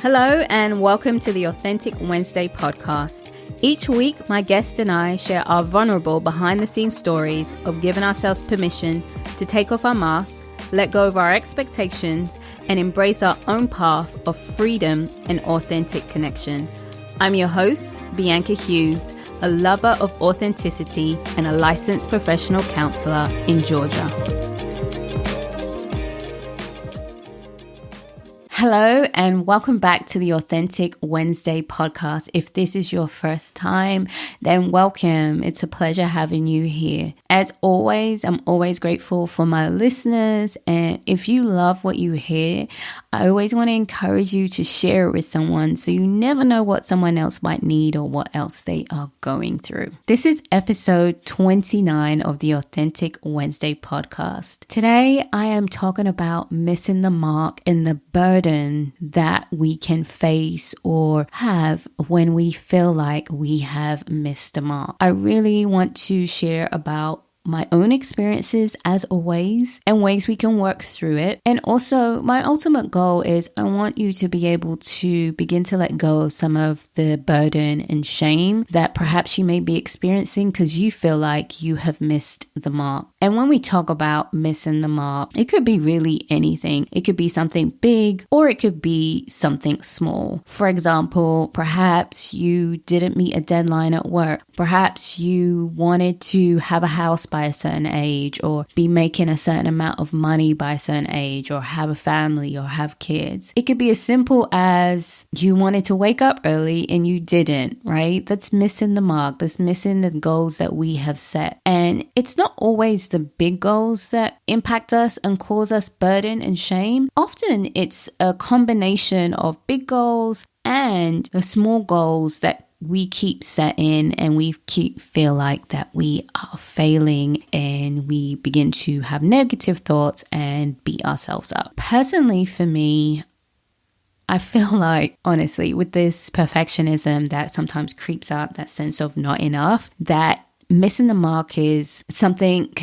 Hello and welcome to the Authentic Wednesday podcast. Each week, my guest and I share our vulnerable behind-the-scenes stories of giving ourselves permission to take off our masks, let go of our expectations, and embrace our own path of freedom and authentic connection. I'm your host, Bianca Hughes, a lover of authenticity and a licensed professional counselor in Georgia. Hello and welcome back to the Authentic Wednesday podcast. If this is your first time, then welcome. It's a pleasure having you here. As always, I'm always grateful for my listeners. And if you love what you hear, I always want to encourage you to share it with someone so you never know what someone else might need or what else they are going through. This is episode 29 of the Authentic Wednesday podcast. Today, I am talking about missing the mark and the burden that we can face or have when we feel like we have missed a mark. I really want to share about my own experiences as always and ways we can work through it. And also my ultimate goal is I want you to be able to begin to let go of some of the burden and shame that perhaps you may be experiencing because you feel like you have missed the mark. And when we talk about missing the mark, it could be really anything. It could be something big or it could be something small. For example, perhaps you didn't meet a deadline at work. Perhaps you wanted to have a house by a certain age or be making a certain amount of money by a certain age or have a family or have kids. It could be as simple as you wanted to wake up early and you didn't, right? That's missing the mark. That's missing the goals that we have set. And it's not always the big goals that impact us and cause us burden and shame. Often it's a combination of big goals and the small goals that we keep setting and we keep feel like that we are failing and we begin to have negative thoughts and beat ourselves up. Personally, for me, I feel like, honestly, with this perfectionism that sometimes creeps up, that sense of not enough, that missing the mark is something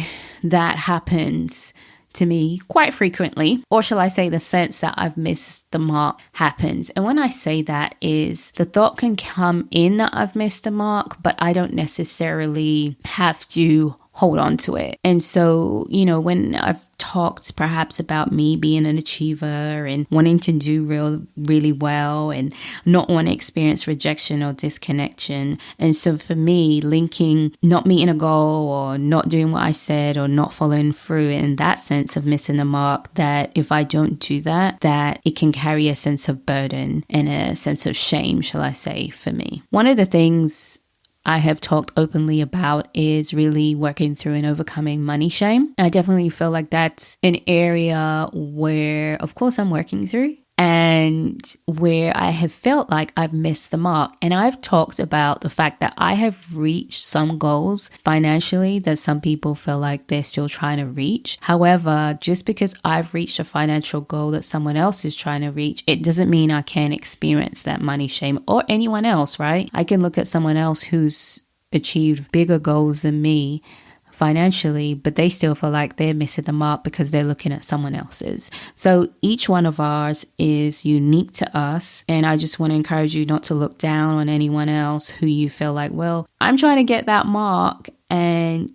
that happens to me quite frequently, or shall I say the sense that I've missed the mark happens. And when I say that is the thought can come in that I've missed the mark, but I don't necessarily have to hold on to it. And so, when I've talked perhaps about me being an achiever and wanting to do really well and not want to experience rejection or disconnection. And so for me, linking not meeting a goal or not doing what I said or not following through in that sense of missing the mark, that if I don't do that, that it can carry a sense of burden and a sense of shame, shall I say, for me. One of the things I have talked openly about is really working through and overcoming money shame. I definitely feel like that's an area where, of course, I'm working through and where I have felt like I've missed the mark. And I've talked about the fact that I have reached some goals financially that some people feel like they're still trying to reach. However, just because I've reached a financial goal that someone else is trying to reach, it doesn't mean I can't experience that money shame or anyone else, right? I can look at someone else who's achieved bigger goals than me financially, but they still feel like they're missing the mark because they're looking at someone else's. So each one of ours is unique to us. And I just want to encourage you not to look down on anyone else who you feel like, well, I'm trying to get that mark and,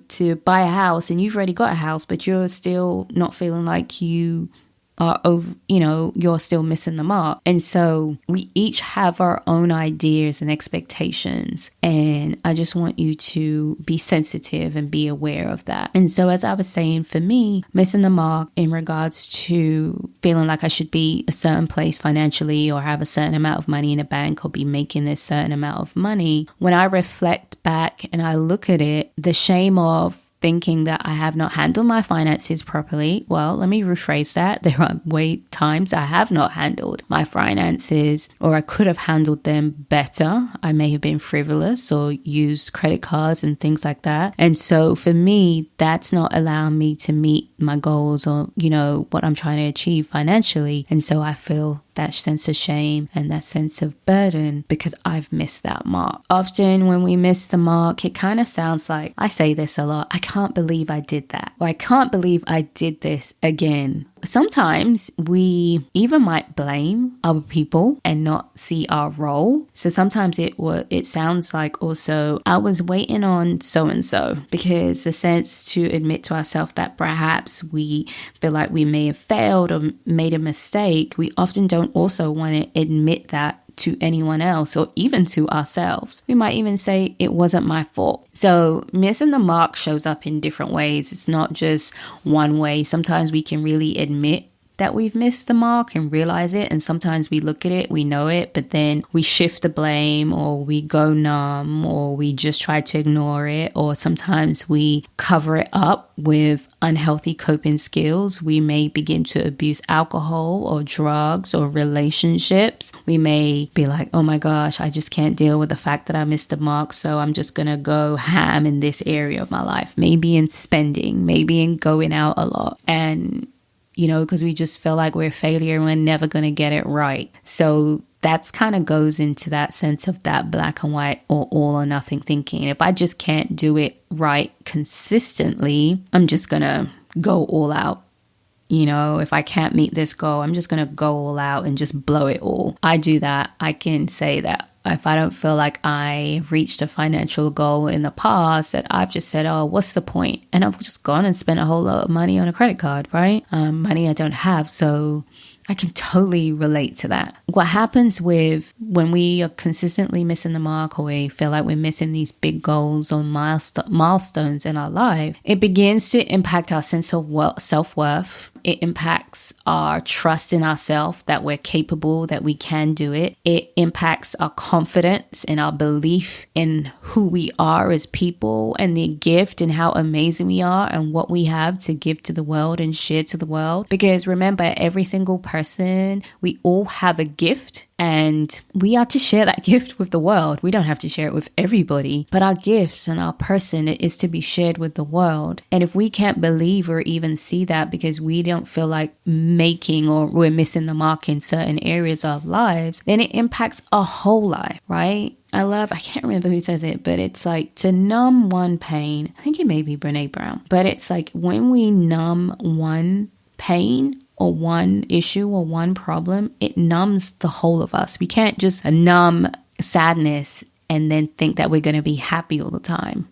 to buy a house and you've already got a house, but you're still not feeling like you are over, you're still missing the mark. And so we each have our own ideas and expectations. And I just want you to be sensitive and be aware of that. And so as I was saying, for me, missing the mark in regards to feeling like I should be a certain place financially or have a certain amount of money in a bank or be making this certain amount of money, when I reflect back and I look at it, the shame of thinking that I have not handled my finances properly. Well, let me rephrase that. There are times I have not handled my finances, or I could have handled them better. I may have been frivolous or used credit cards and things like that. And so for me, that's not allowing me to meet my goals or, what I'm trying to achieve financially. And so I feel that sense of shame and that sense of burden because I've missed that mark. Often when we miss the mark, it kind of sounds like, I say this a lot, I can't believe I did that, or I can't believe I did this again. Sometimes we even might blame other people and not see our role. So sometimes it sounds like also, I was waiting on so-and-so, because the sense to admit to ourselves that perhaps we feel like we may have failed or made a mistake, we often don't also want to admit that to anyone else or even to ourselves. We might even say it wasn't my fault. So missing the mark shows up in different ways. It's not just one way. Sometimes we can really admit that we've missed the mark and realize it. And sometimes we look at it, we know it, but then we shift the blame, or we go numb, or we just try to ignore it. Or sometimes we cover it up with unhealthy coping skills. We may begin to abuse alcohol or drugs or relationships. We may be like, oh my gosh, I just can't deal with the fact that I missed the mark, so I'm just going to go ham in this area of my life. Maybe in spending, maybe in going out a lot. And because we just feel like we're a failure and we're never going to get it right. So that's kind of goes into that sense of that black and white or all or nothing thinking. If I just can't do it right consistently, I'm just going to go all out. If I can't meet this goal, I'm just going to go all out and just blow it all. I do that. I can say that if I don't feel like I've reached a financial goal in the past, that I've just said, oh, what's the point? And I've just gone and spent a whole lot of money on a credit card, right? Money I don't have. So I can totally relate to that. What happens with when we are consistently missing the mark, or we feel like we're missing these big goals or milestones in our life, it begins to impact our sense of self-worth. It impacts our trust in ourselves, that we're capable, that we can do it. It impacts our confidence and our belief in who we are as people, and the gift and how amazing we are and what we have to give to the world and share to the world. Because remember, every single person, we all have a gift, and we are to share that gift with the world. We don't have to share it with everybody, but our gifts and our person is to be shared with the world. And if we can't believe or even see that because we don't feel like making, or we're missing the mark in certain areas of our lives, then it impacts our whole life, right? I can't remember who says it, but it's like to numb one pain. I think it may be Brene Brown, but it's like when we numb one pain or one issue or one problem, it numbs the whole of us. We can't just numb sadness and then think that we're going to be happy all the time.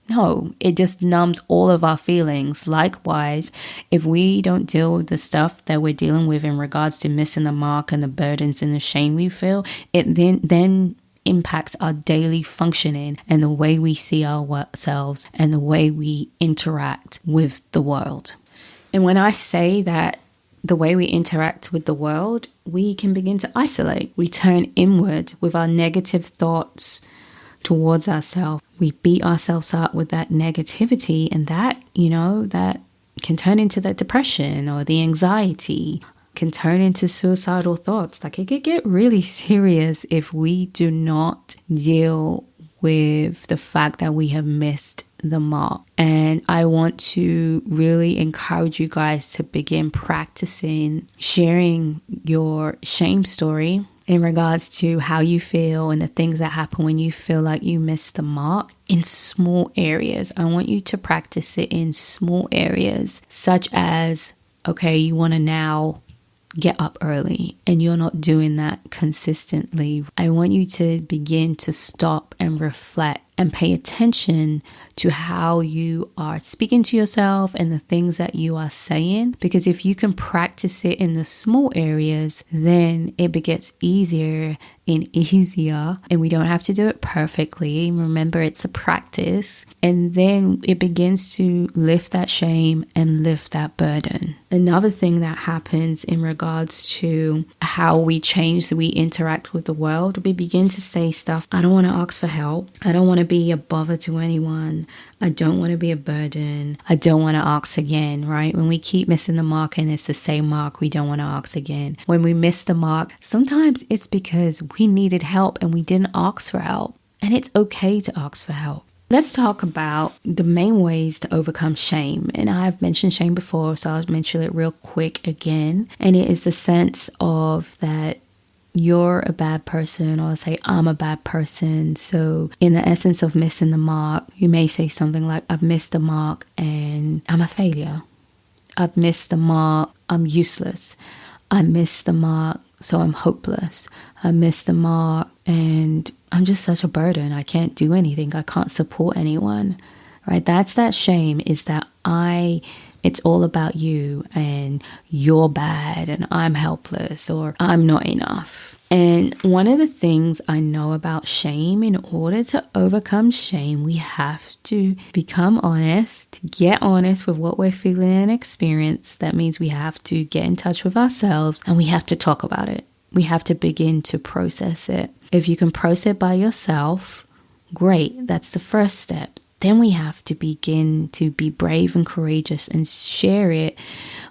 No, it just numbs all of our feelings. Likewise, if we don't deal with the stuff that we're dealing with in regards to missing the mark and the burdens and the shame we feel, it then impacts our daily functioning and the way we see ourselves and the way we interact with the world. And when I say that the way we interact with the world, we can begin to isolate. We turn inward with our negative thoughts towards ourselves. We beat ourselves up with that negativity, and that can turn into the depression or the anxiety, can turn into suicidal thoughts. Like, it could get really serious if we do not deal with the fact that we have missed the mark. And I want to really encourage you guys to begin practicing sharing your shame story in regards to how you feel and the things that happen when you feel like you missed the mark in small areas. I want you to practice it in small areas, such as, okay, you want to now get up early and you're not doing that consistently. I want you to begin to stop and reflect and pay attention to how you are speaking to yourself and the things that you are saying. Because if you can practice it in the small areas, then it gets easier and easier, and we don't have to do it perfectly. Remember, it's a practice. And then it begins to lift that shame and lift that burden. Another thing that happens in regards to how we change, we interact with the world, we begin to say stuff. I don't want to ask for help. I don't want to be a bother to anyone. I don't want to be a burden. I don't want to ask again, right? When we keep missing the mark and it's the same mark, we don't want to ask again. When we miss the mark, sometimes it's because we needed help and we didn't ask for help. And it's okay to ask for help. Let's talk about the main ways to overcome shame. And I've mentioned shame before, so I'll mention it real quick again. And it is the sense of that you're a bad person, or say I'm a bad person. So in the essence of missing the mark, you may say something like, I've missed the mark and I'm a failure. I've missed the mark, I'm useless. I missed the mark, so I'm hopeless. I missed the mark and I'm just such a burden. I can't do anything. I can't support anyone, right? That's that shame, is that it's all about you and you're bad and I'm helpless or I'm not enough. And one of the things I know about shame, in order to overcome shame, we have to become honest, get honest with what we're feeling and experience. That means we have to get in touch with ourselves and we have to talk about it. We have to begin to process it. If you can process it by yourself, great. That's the first step. Then we have to begin to be brave and courageous and share it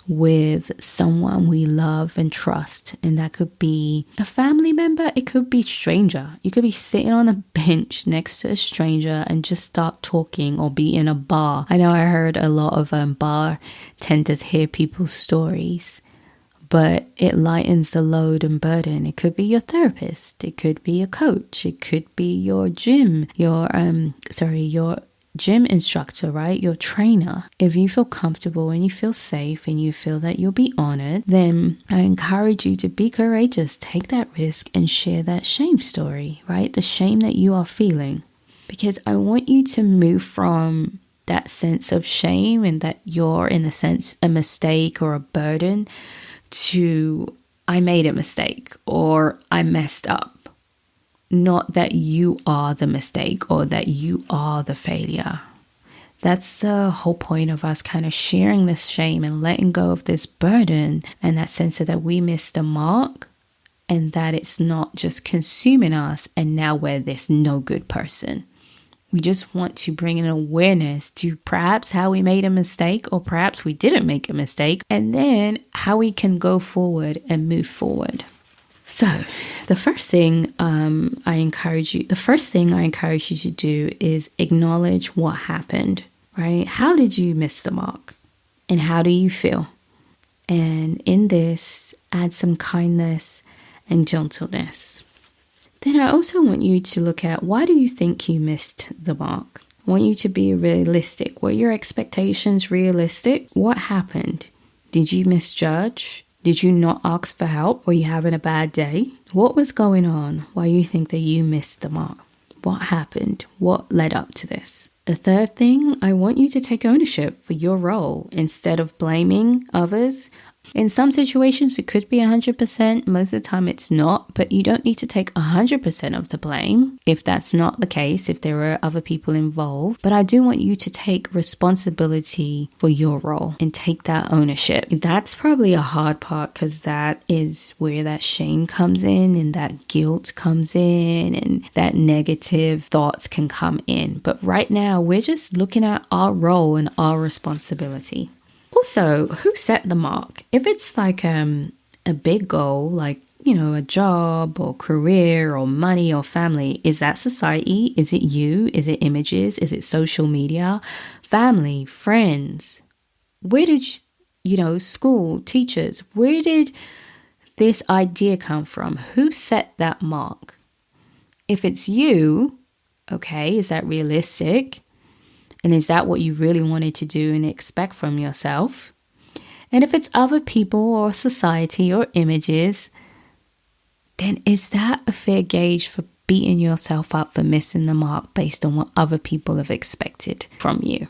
with someone we love and trust. And that could be a family member. It could be a stranger. You could be sitting on a bench next to a stranger and just start talking, or be in a bar. I know I heard a lot of bartenders hear people's stories, but it lightens the load and burden. It could be your therapist. It could be a coach. It could be your gym instructor, right? Your trainer. If you feel comfortable and you feel safe and you feel that you'll be honored, then I encourage you to be courageous, take that risk and share that shame story, right? The shame that you are feeling. Because I want you to move from that sense of shame and that you're, in a sense, a mistake or a burden, to I made a mistake or I messed up. Not that you are the mistake or that you are the failure. That's the whole point of us kind of sharing this shame and letting go of this burden, and that sense of that we missed the mark and that it's not just consuming us and now we're this no good person. We just want to bring an awareness to perhaps how we made a mistake, or perhaps we didn't make a mistake, and then how we can go forward and move forward. So the first thing I encourage you to do is acknowledge what happened, right? How did you miss the mark? And how do you feel? And in this, add some kindness and gentleness. Then I also want you to look at, why do you think you missed the mark? I want you to be realistic. Were your expectations realistic? What happened? Did you misjudge? Did you not ask for help? Were you having a bad day? What was going on? Why you think that you missed the mark? What happened? What led up to this? The third thing, I want you to take ownership for your role instead of blaming others. In some situations, it could be 100%. Most of the time, it's not. But you don't need to take 100% of the blame if that's not the case, if there are other people involved. But I do want you to take responsibility for your role and take that ownership. That's probably a hard part, because that is where that shame comes in and that guilt comes in and that negative thoughts can come in. But right now, we're just looking at our role and our responsibility. Also, who set the mark? If it's like a big goal, like, a job or career or money or family, is that society? Is it you? Is it images? Is it social media? Family, friends? Where did, school, teachers, where did this idea come from? Who set that mark? If it's you, okay, is that realistic? And is that what you really wanted to do and expect from yourself? And if it's other people or society or images, then is that a fair gauge for beating yourself up for missing the mark based on what other people have expected from you?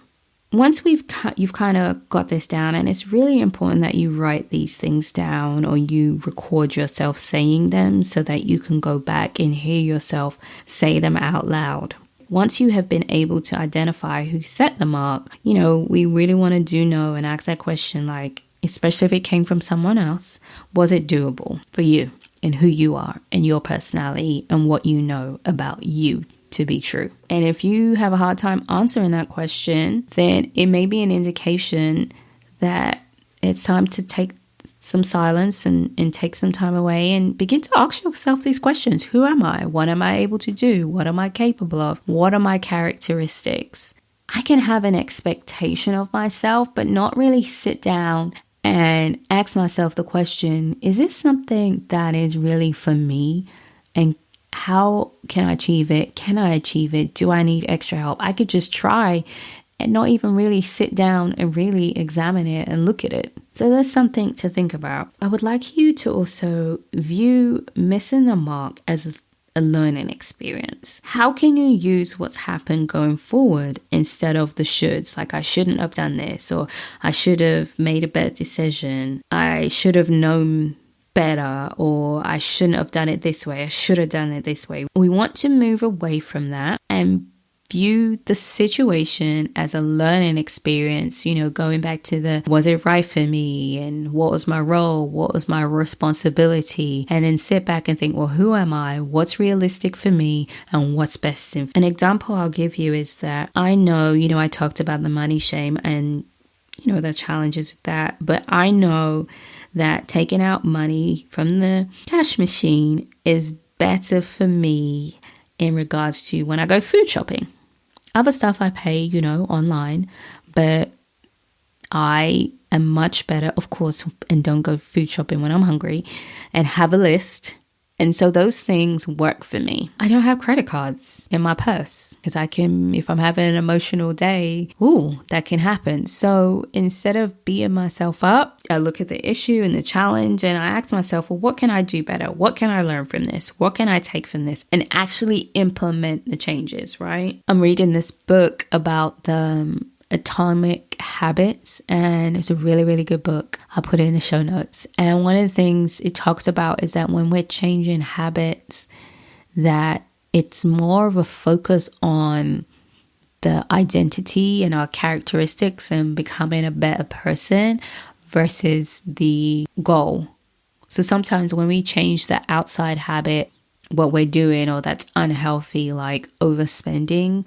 Once you've kind of got this down, and it's really important that you write these things down or you record yourself saying them so that you can go back and hear yourself say them out loud. Once you have been able to identify who set the mark, we really want to know and ask that question, like, especially if it came from someone else, was it doable for you and who you are and your personality and what you know about you to be true? And if you have a hard time answering that question, then it may be an indication that it's time to take some silence and take some time away and begin to ask yourself these questions. Who am I? What am I able to do? What am I capable of? What are my characteristics? I can have an expectation of myself, but not really sit down and ask myself the question, is this something that is really for me? And how can I achieve it? Can I achieve it? Do I need extra help? I could just try and not even really sit down and really examine it and look at it. So there's something to think about. I would like you to also view missing the mark as a learning experience. How can you use what's happened going forward instead of the shoulds? Like, I shouldn't have done this, or I should have made a better decision. I should have known better, or I shouldn't have done it this way. I should have done it this way. We want to move away from that and view the situation as a learning experience, going back to was it right for me? And what was my role? What was my responsibility? And then sit back and think, well, who am I? What's realistic for me? And what's best? An example I'll give you is that I know, I talked about the money shame and, the challenges with that. But I know that taking out money from the cash machine is better for me in regards to when I go food shopping. Other stuff I pay, online, but I am much better, of course, and don't go food shopping when I'm hungry, and have a list. And so those things work for me. I don't have credit cards in my purse because if I'm having an emotional day, that can happen. So instead of beating myself up, I look at the issue and the challenge and I ask myself, well, what can I do better? What can I learn from this? What can I take from this? And actually implement the changes, right? I'm reading this book about the Atomic Habits, and it's a really, really good book. I'll put it in the show notes. And one of the things it talks about is that when we're changing habits, that it's more of a focus on the identity and our characteristics and becoming a better person versus the goal. So sometimes when we change the outside habit, what we're doing, or that's unhealthy, like overspending,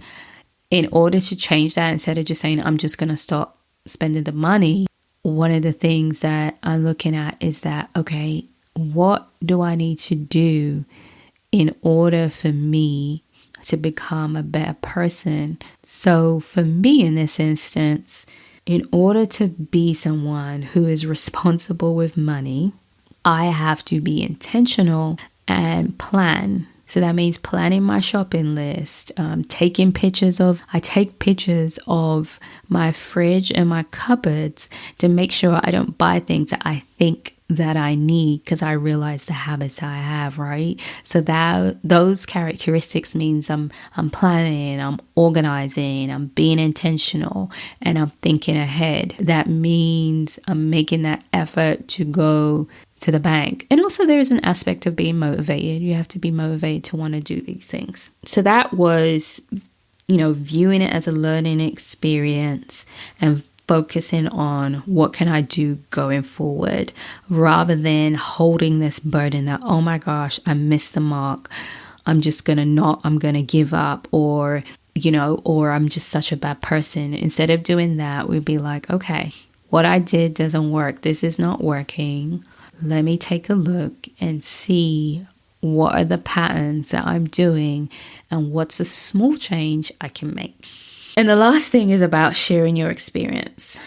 in order to change that, instead of just saying, I'm just going to stop spending the money, one of the things that I'm looking at is that, okay, what do I need to do in order for me to become a better person? So for me in this instance, in order to be someone who is responsible with money, I have to be intentional and plan. So that means planning my shopping list, I take pictures of my fridge and my cupboards to make sure I don't buy things that I think that I need because I realize the habits I have, right? So that those characteristics means I'm planning, I'm organizing, I'm being intentional, and I'm thinking ahead. That means I'm making that effort to go to the bank. And also there is an aspect of being motivated. You have to be motivated to want to do these things. So that was, viewing it as a learning experience and focusing on what can I do going forward, rather than holding this burden that, oh my gosh, I missed the mark. I'm going to give up, or I'm just such a bad person. Instead of doing that, we'd be like, okay, what I did doesn't work. This is not working. Let me take a look and see what are the patterns that I'm doing and what's a small change I can make. And the last thing is about sharing your experience.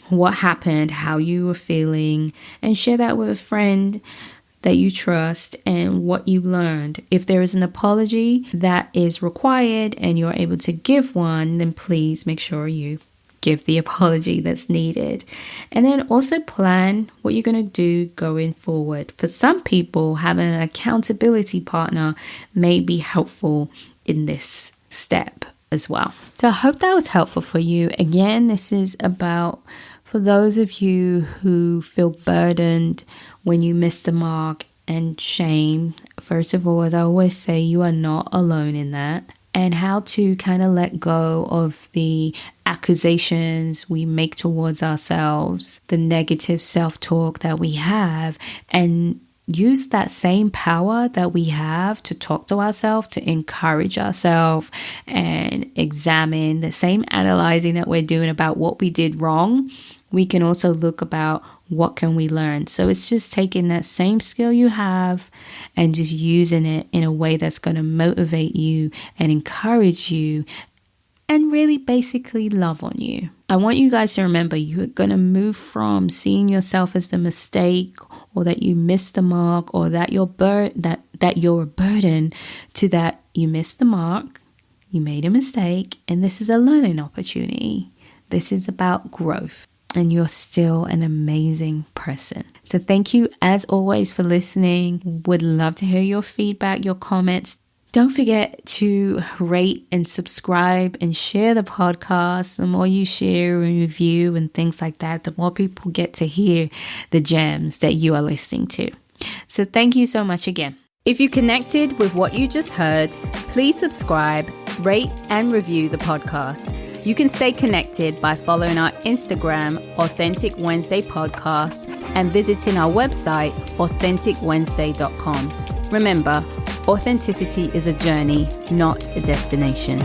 What happened, how you were feeling, and share that with a friend that you trust and what you learned. If there is an apology that is required and you're able to give one, then please make sure you give the apology that's needed. And then also plan what you're going to do going forward. For some people, having an accountability partner may be helpful in this step as well. So I hope that was helpful for you. Again, this is about for those of you who feel burdened when you miss the mark and shame. First of all, as I always say, you are not alone in that. And how to kind of let go of the accusations we make towards ourselves, the negative self-talk that we have, and use that same power that we have to talk to ourselves, to encourage ourselves, and examine the same analyzing that we're doing about what we did wrong. We can also look about what can we learn? So it's just taking that same skill you have and just using it in a way that's going to motivate you and encourage you and really basically love on you. I want you guys to remember you're going to move from seeing yourself as the mistake or that you missed the mark or that you're a burden to that you missed the mark, you made a mistake, and this is a learning opportunity. This is about growth. And you're still an amazing person. So thank you as always for listening. Would love to hear your feedback, your comments. Don't forget to rate and subscribe and share the podcast. The more you share and review and things like that, the more people get to hear the gems that you are listening to. So thank you so much again. If you connected with what you just heard, please subscribe, rate and review the podcast. You can stay connected by following our Instagram, Authentic Wednesday Podcast, and visiting our website, authenticwednesday.com. Remember, authenticity is a journey, not a destination.